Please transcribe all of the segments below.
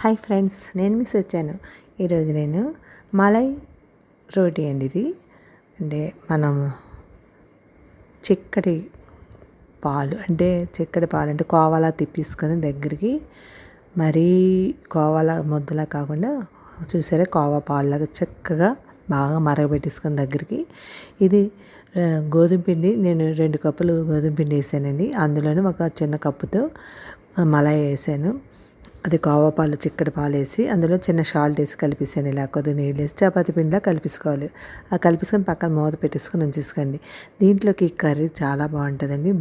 Hi friends, నేను miss వచ్చాను. ఈరోజు నేను మలై రోటీ అండి. ఇది అంటే మనం చిక్కటి పాలు అంటే కోవాలా తిప్పించుకొని దగ్గరికి, మరీ కోవాలా ముద్దలా కాకుండా చూసారా కోవా పాలులాగా చక్కగా బాగా మరగబెట్టేసుకొని దగ్గరికి. ఇది గోధుమ పిండి, నేను 2 కప్పులు గోధుమ పిండి వేసానండి. అందులోనే ఒక చిన్న కప్పుతో మలై వేసాను. అది కోవా పాలు, చిక్కటి పాలు వేసి అందులో చిన్న సాల్ట్ వేసి కలిపేసాను. ఇలా కొద్దిగా నీళ్ళు వేసి చపాతీ పిండిలా కలిపేసుకోవాలి. ఆ కలిపేసుకొని పక్కన మూత పెట్టేసుకొని ఉంచేసుకోండి. దీంట్లోకి కర్రీ చాలా బాగుంటుందండి.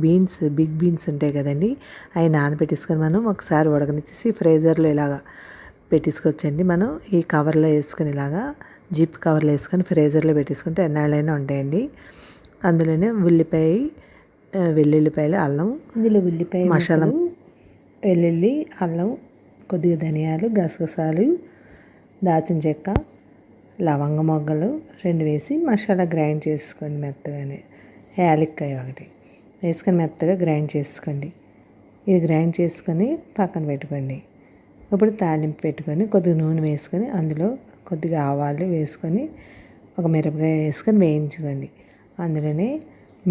బిగ్ బీన్స్ ఉంటాయి కదండి, అవి నానబెట్టేసుకొని మనం ఒకసారి ఉడకనిచ్చేసి ఫ్రీజర్లో ఇలాగా పెట్టేసుకోవచ్చండి. మనం ఈ కవర్లో వేసుకొని ఇలాగా జిప్ కవర్లో వేసుకొని ఫ్రీజర్లో పెట్టేసుకుంటే ఎన్నాళ్ళైనా ఉంటాయండి. అందులోనే ఉల్లిపాయ, వెల్లుల్లిపాయలు, అల్లం, ఇందులో ఉల్లిపాయ మసాలా, వెల్లుల్లి, అల్లం, కొద్దిగా ధనియాలు, గసగసాలు, దాచిన చెక్క, లవంగ మొగ్గలు 2 వేసి మసాలా గ్రైండ్ చేసుకోండి మెత్తగానే. యాలక్కాయ 1 వేసుకొని మెత్తగా గ్రైండ్ చేసుకోండి. ఇది గ్రైండ్ చేసుకొని పక్కన పెట్టుకోండి. ఇప్పుడు తాలింపు పెట్టుకొని కొద్దిగా నూనె వేసుకొని అందులో కొద్దిగా ఆవాలు వేసుకొని ఒక మిరపకాయ వేసుకొని వేయించుకోండి. అందులోనే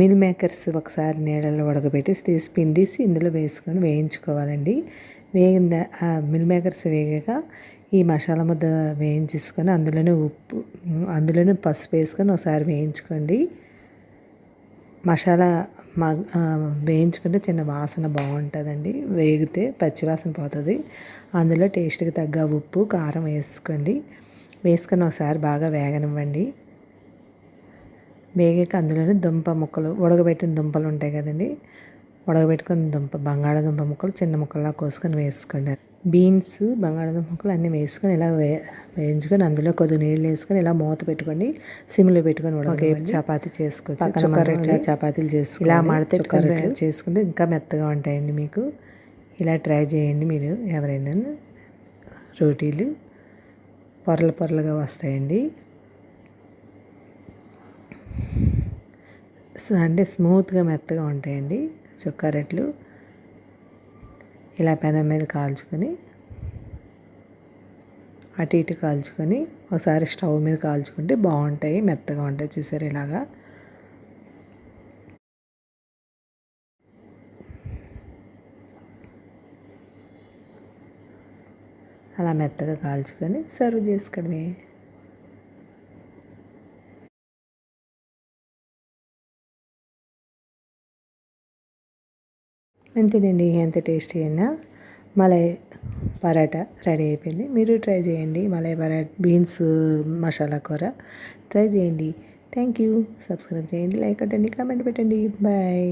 మిల్ మేకర్స్ ఒకసారి నీళ్ళలో ఉడకబెట్టి తీసి పిండేసి ఇందులో వేసుకొని వేయించుకోవాలండి. వేగిన మిల్ మేకర్స్ వేగాక ఈ మసాలా ముద్ద వేయించేసుకొని అందులోనే పసుపు వేసుకొని ఒకసారి వేయించుకోండి. మసాలా వేయించుకుంటే చిన్న వాసన బాగుంటుందండి. వేగితే పచ్చివాసన పోతుంది. అందులో టేస్ట్కి తగ్గ ఉప్పు, కారం వేసుకోండి. వేసుకొని ఒకసారి బాగా వేగనివ్వండి. వేగాక అందులోనే దుంప ముక్కలు, ఉడకబెట్టిన దుంపలు ఉంటాయి కదండి, ఉడకబెట్టుకుని బంగాళాదుంప ముక్కలు చిన్న ముక్కల్లా కోసుకొని వేసుకోండి. బీన్స్, బంగాళాదుంప ముక్కలు అన్నీ వేసుకొని ఇలా వేయించుకొని అందులో కొద్దిగా నీళ్ళు వేసుకొని ఇలా మూత పెట్టుకోండి. సిమ్లో పెట్టుకొని చపాతీ చేసుకోవచ్చు. ఇలా చపాతీలు చేసుకుని ఇలా మడితే చేసుకుంటే ఇంకా మెత్తగా ఉంటాయండి. మీకు ఇలా ట్రై చేయండి. మీరు ఎవరైనా రోటీలు పొరలుగా వస్తాయండి. అంటే స్మూత్గా మెత్తగా ఉంటాయండి చుక్క రొట్టెలు. ఇలా పెనం మీద కాల్చుకొని అటు ఇటు కాల్చుకొని ఒకసారి స్టవ్ మీద కాల్చుకుంటే బాగుంటాయి, మెత్తగా ఉంటాయి. చూసారు ఇలాగా. అలా మెత్తగా కాల్చుకొని సర్వ్ చేసుకోవడమే. అంతేనండి, ఎంత టేస్టీ అయినా మలై పరాటా రెడీ అయిపోయింది. మీరు ట్రై చేయండి. మలై పరాటా, బీన్స్ మసాలా కూర ట్రై చేయండి. Thank you. సబ్స్క్రైబ్ చేయండి, లైక్ కొట్టండి, కామెంట్ పెట్టండి. బాయ్.